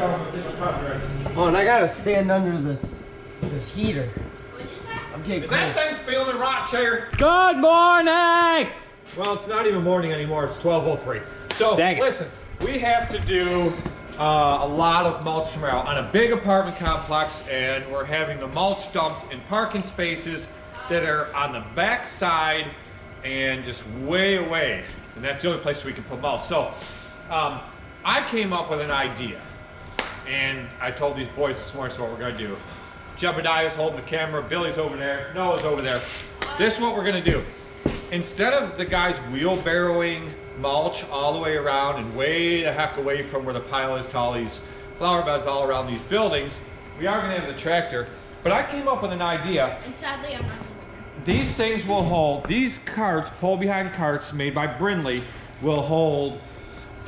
Oh, and I gotta stand under this heater. What'd you say? I'm getting Is that thing feeling rot chair? Good morning! Well, it's not even morning anymore. It's 12:03. So listen, we have to do a lot of mulch tomorrow on a big apartment complex, and we're having the mulch dumped in parking spaces that are on the back side and just way away. And that's the only place we can put mulch. So I came up with an idea, and I told these boys this morning, so what we're gonna do. Jebediah's holding the camera, Billy's over there, Noah's over there. This is what we're gonna do. Instead of the guys wheelbarrowing mulch all the way around and way the heck away from where the pile is to all these flower beds all around these buildings, we are gonna have the tractor. But I came up with an idea. And sadly, I'm not. These things will hold, these carts, pull behind carts made by Brindley, will hold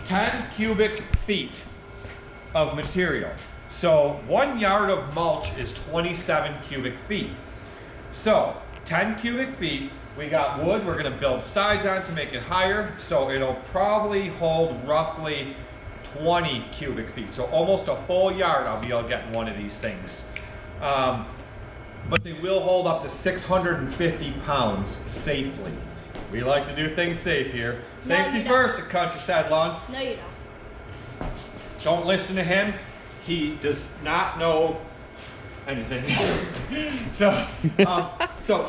10 cubic feet of material. So 1 yard of mulch is 27 cubic feet. So 10 cubic feet, we got wood, we're gonna build sides on to make it higher. So it'll probably hold roughly 20 cubic feet. So almost a full yard I'll be able to get in one of these things. But they will hold up to 650 pounds safely. We like to do things safe here. Safety first at Countryside Lawn. No, you don't. Don't listen to him. He does not know anything. So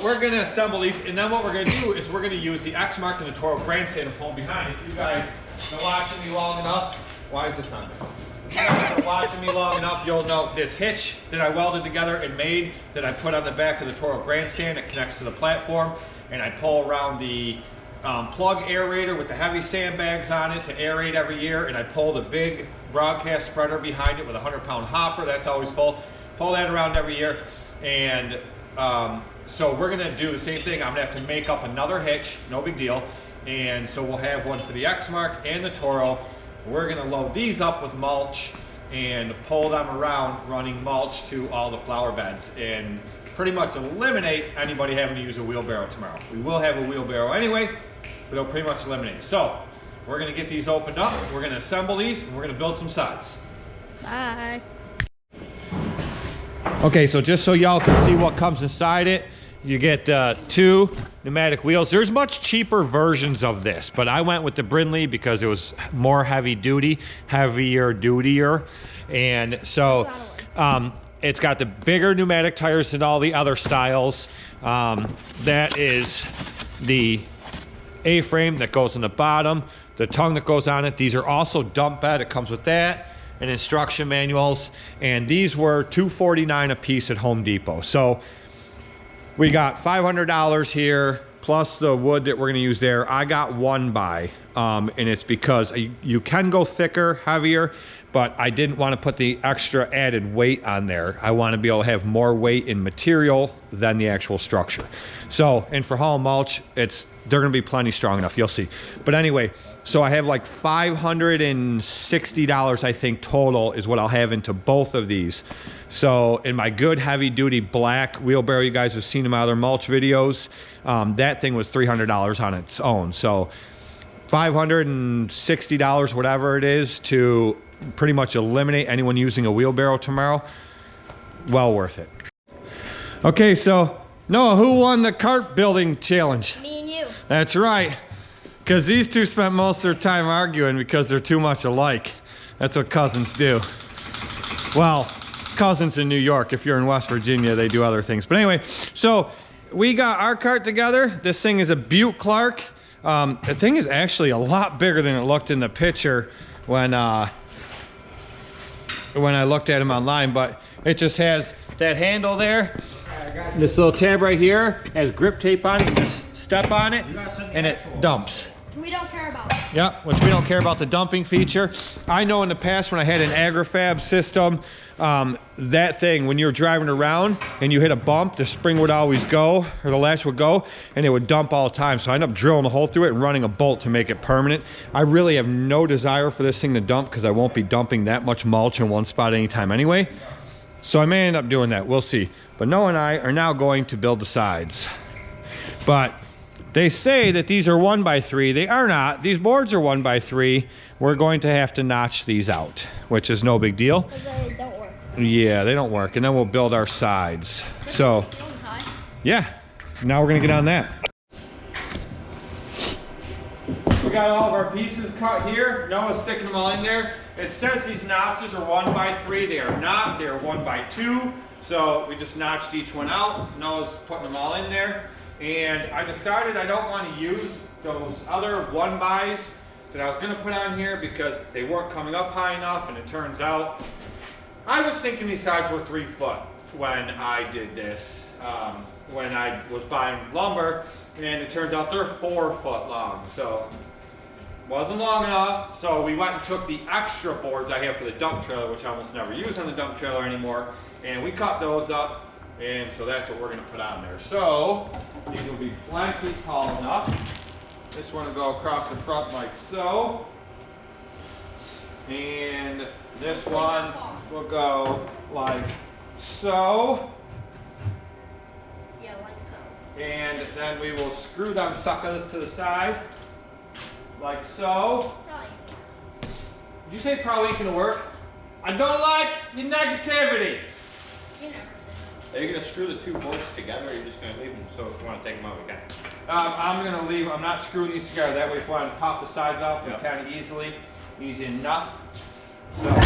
we're gonna assemble these, and then what we're gonna do is we're gonna use the X-Mark and the Toro grandstand to pull behind. If you guys been watching me long enough, why is this on there? If you guys been watching me long enough, you'll know this hitch that I welded together and made that I put on the back of the Toro grandstand. It connects to the platform, and I pull around the plug aerator with the heavy sandbags on it to aerate every year, and I pull the big broadcast spreader behind it with a 100-pound hopper that's always full. Pull that around every year, and so we're gonna do the same thing. I'm gonna have to make up another hitch, no big deal, and so we'll have one for the X-Mark and the Toro. We're gonna load these up with mulch and pull them around running mulch to all the flower beds and pretty much eliminate anybody having to use a wheelbarrow tomorrow. We will have a wheelbarrow anyway, but it'll pretty much eliminate it. So we're gonna get these opened up, we're gonna assemble these, and we're gonna build some sides. Bye. Okay, so just so y'all can see what comes inside it, you get 2 pneumatic wheels. There's much cheaper versions of this, but I went with the Brindley because it was more heavier dutier. And so it's got the bigger pneumatic tires than all the other styles. That is the A-frame that goes on the bottom, the tongue that goes on it. These are also dump bed, it comes with that, and instruction manuals. And these were $249 a piece at Home Depot. So we got $500 here, plus the wood that we're gonna use there. I got 1 by, and it's because you can go thicker, heavier, but I didn't wanna put the extra added weight on there. I wanna be able to have more weight in material than the actual structure. So, and for hauling mulch, they're gonna be plenty strong enough, you'll see. But anyway, so I have like $560, I think, total is what I'll have into both of these. So in my good heavy duty black wheelbarrow, you guys have seen in my other mulch videos, that thing was $300 on its own. So $560, whatever it is, to pretty much eliminate anyone using a wheelbarrow tomorrow. Well worth it. Okay, so Noah, who won the cart building challenge? Me and you. That's right. Because these two spent most of their time arguing because they're too much alike. That's what cousins do. Well, cousins in New York. If you're in West Virginia, they do other things. But anyway, so we got our cart together. This thing is a Butte Clark. The thing is actually a lot bigger than it looked in the picture when I looked at him online, but it just has that handle there. This little tab right here has grip tape on it. You just step on it and it dumps. We don't care about. Yep, which we don't care about the dumping feature. I know in the past when I had an agrifab system, that thing, when you're driving around and you hit a bump, the spring would always go, or the latch would go, and it would dump all the time. So I ended up drilling a hole through it and running a bolt to make it permanent. I really have no desire for this thing to dump because I won't be dumping that much mulch in one spot anytime anyway. So I may end up doing that, we'll see. But Noah and I are now going to build the sides. But They say that these are 1x3. They are not. These boards are 1x3. We're going to have to notch these out, which is no big deal. Because they don't work. Yeah, they don't work. And then we'll build our sides. So, yeah. Now we're going to get on that. We got all of our pieces cut here. Noah's sticking them all in there. It says these notches are 1x3. They are not. They are 1x2. So we just notched each one out. Noah's putting them all in there. And I decided I don't want to use those other 1x's that I was going to put on here because they weren't coming up high enough. And it turns out I was thinking these sides were 3 foot when I did this, when I was buying lumber. And it turns out they're 4 foot long. So wasn't long enough, so we went and took the extra boards I have for the dump trailer, which I almost never use on the dump trailer anymore, and we cut those up, and so that's what we're going to put on there. So these will be plenty tall enough. This one will go across the front like so, and this one will go like so. Yeah, like so. And then we will screw them suckers to the side. Like so. Probably. Did you say probably ain't gonna work? I don't like the negativity. You never said Are you going to screw the 2 bolts together, or are you just going to leave them so if you want to take them out, we can? I'm gonna leave. I'm not screwing these together. That way, if I want to pop the sides off, Yep. kind of easy enough. So,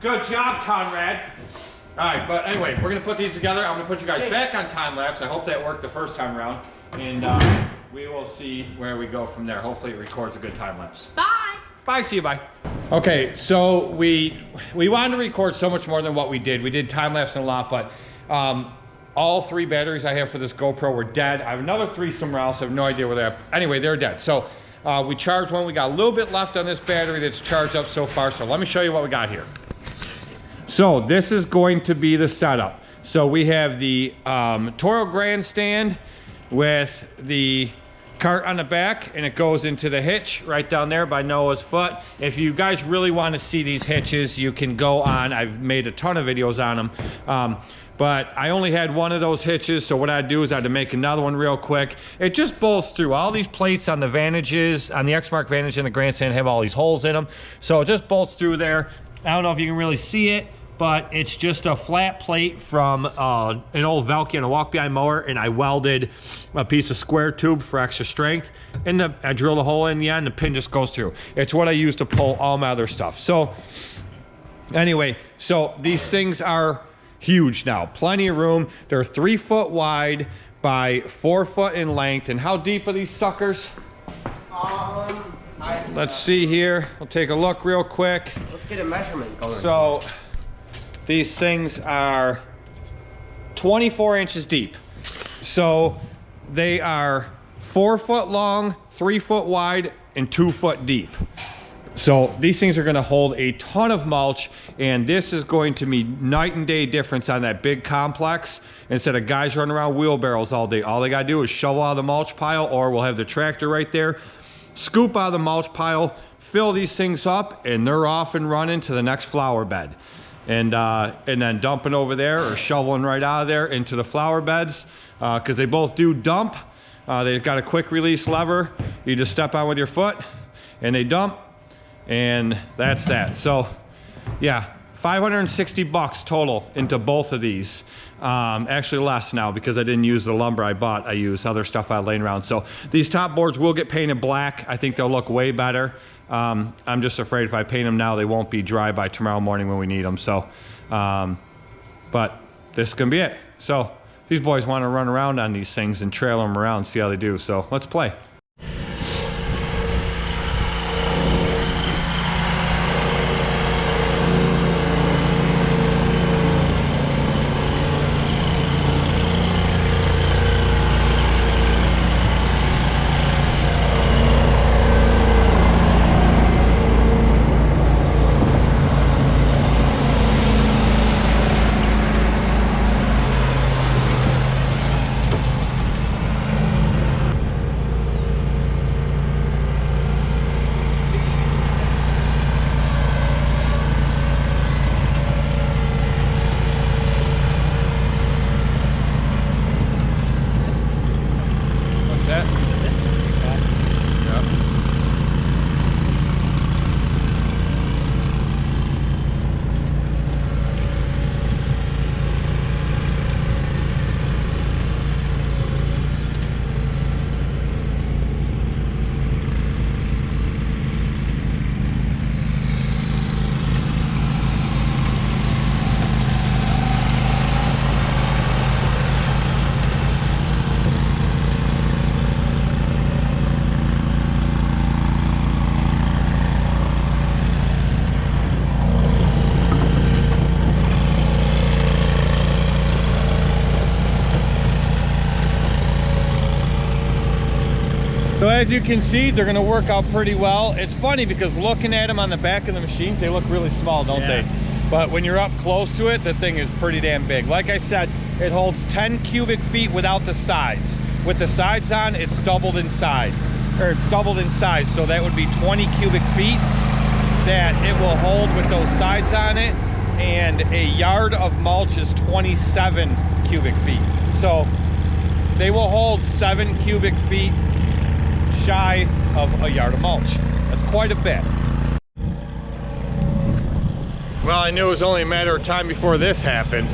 good job, Conrad. All right, but anyway, we're gonna put these together. I'm gonna put you guys back on time lapse. I hope that worked the first time around, and we will see where we go from there. Hopefully, it records a good time lapse. Bye. Bye, see you, bye. Okay, so we wanted to record so much more than what we did. We did time lapse and a lot, but all 3 batteries I have for this GoPro were dead. I have another 3 somewhere else. I have no idea where they're at. Anyway, they're dead. So we charged one. We got a little bit left on this battery that's charged up so far. So let me show you what we got here. So this is going to be the setup. So we have the Toro grandstand with the cart on the back, and it goes into the hitch right down there by Noah's foot. If you guys really want to see these hitches, you can go on. I've made a ton of videos on them. But I only had one of those hitches, so what I'd do is I had to make another one real quick. It just bolts through. All these plates on the Vantages, on the Exmark Vantage and the Grandstand have all these holes in them. So it just bolts through there. I don't know if you can really see it, but it's just a flat plate from an old Velke and a walk-behind mower, and I welded a piece of square tube for extra strength, and I drilled a hole in the end, and the pin just goes through. It's what I use to pull all my other stuff. So anyway, so these things are huge now, plenty of room. They're 3 foot wide by 4 foot in length. And how deep are these suckers? Let's see here. We'll take a look real quick. Let's get a measurement going. So these things are 24 inches deep. So they are 4 foot long, 3 foot wide, and 2 foot deep. So these things are going to hold a ton of mulch, and this is going to be night and day difference on that big complex. Instead of guys running around wheelbarrows all day, all they got to do is shovel out of the mulch pile, or we'll have the tractor right there, scoop out of the mulch pile, fill these things up, and they're off and running to the next flower bed. And then dumping over there or shoveling right out of there into the flower beds, because they both do dump. They've got a quick release lever. You just step on with your foot and they dump, and that's that. So yeah, 560 bucks total into both of these. Actually less now because I didn't use the lumber I bought. I used other stuff I had laying around. So these top boards will get painted black. I think they'll look way better. I'm just afraid if I paint them now, they won't be dry by tomorrow morning when we need them. So, but this is gonna be it. So these boys want to run around on these things and trail them around, see how they do. So let's play. as you can see, they're gonna work out pretty well. It's funny because looking at them on the back of the machines, they look really small, don't they? But when you're up close to it, the thing is pretty damn big. Like I said, it holds 10 cubic feet without the sides. With the sides on, it's doubled in size, or it's doubled in size. So that would be 20 cubic feet that it will hold with those sides on it. And a yard of mulch is 27 cubic feet. So they will hold 7 cubic feet shy of a yard of mulch. That's quite a bit. Well, I knew it was only a matter of time before this happened.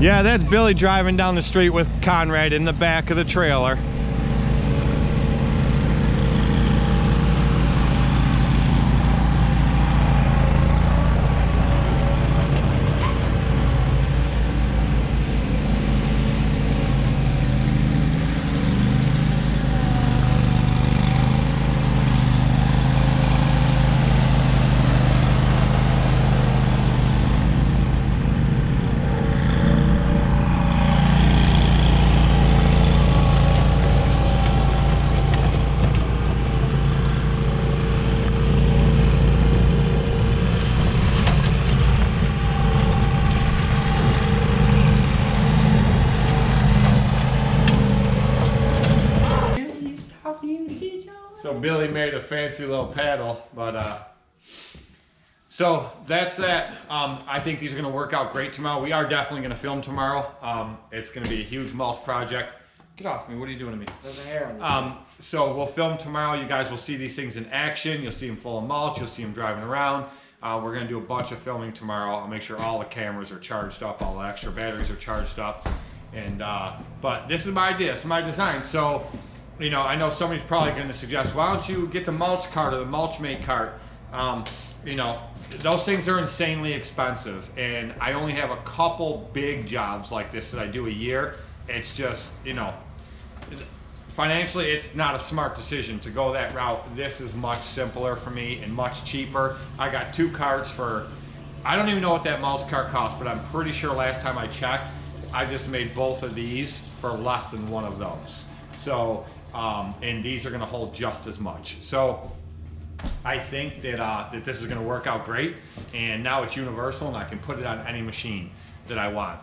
Yeah, that's Billy driving down the street with Conrad in the back of the trailer. So Billy made a fancy little paddle, but so that's that. I think these are gonna work out great tomorrow. We are definitely gonna film tomorrow. It's gonna be a huge mulch project. Get off me, what are you doing to me? There's a hair on you. So we'll film tomorrow. You guys will see these things in action. You'll see them full of mulch. You'll see them driving around. We're gonna do a bunch of filming tomorrow. I'll make sure all the cameras are charged up, all the extra batteries are charged up. And but this is my idea, it's my design. So, you know, I know somebody's probably gonna suggest, why don't you get the mulch cart or the mulch mate cart? You know, those things are insanely expensive, and I only have a couple big jobs like this that I do a year. It's just, you know, financially it's not a smart decision to go that route. This is much simpler for me and much cheaper. I got 2 carts for, I don't even know what that mulch cart cost, but I'm pretty sure last time I checked, I just made both of these for less than one of those. So, and these are gonna hold just as much. So I think that, that this is gonna work out great, and now it's universal and I can put it on any machine that I want.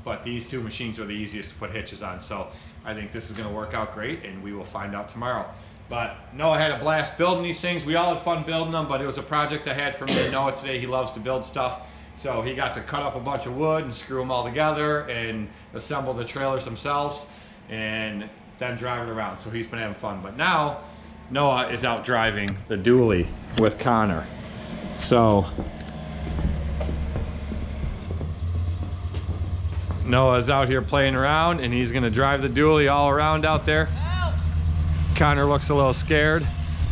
But these 2 machines are the easiest to put hitches on. So I think this is gonna work out great, and we will find out tomorrow. But Noah had a blast building these things. We all had fun building them, but it was a project I had for me and Noah today. He loves to build stuff. So he got to cut up a bunch of wood and screw them all together and assemble the trailers themselves and then drive it around. So he's been having fun. But now Noah is out driving the dually with Connor. So Noah's out here playing around, and he's gonna drive the dually all around out there. Connor looks a little scared,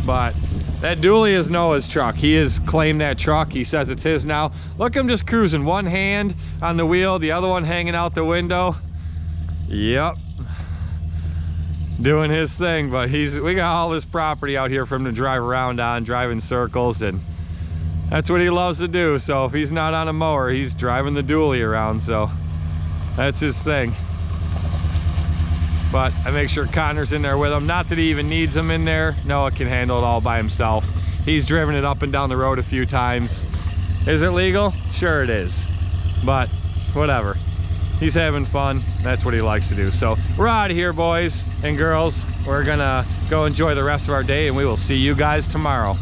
but that dually is Noah's truck. He has claimed that truck. He says it's his now. Look, him just cruising. One hand on the wheel, the other one hanging out the window. Yep. Doing his thing, but we got all this property out here for him to drive around on, driving circles, and that's what he loves to do. So if he's not on a mower, he's driving the dually around, so that's his thing. But I make sure Connor's in there with him. Not that he even needs him in there. Noah can handle it all by himself. He's driven it up and down the road a few times. Is it legal? Sure it is. But whatever. He's having fun. That's what he likes to do. So we're out of here, boys and girls. We're gonna go enjoy the rest of our day, and we will see you guys tomorrow.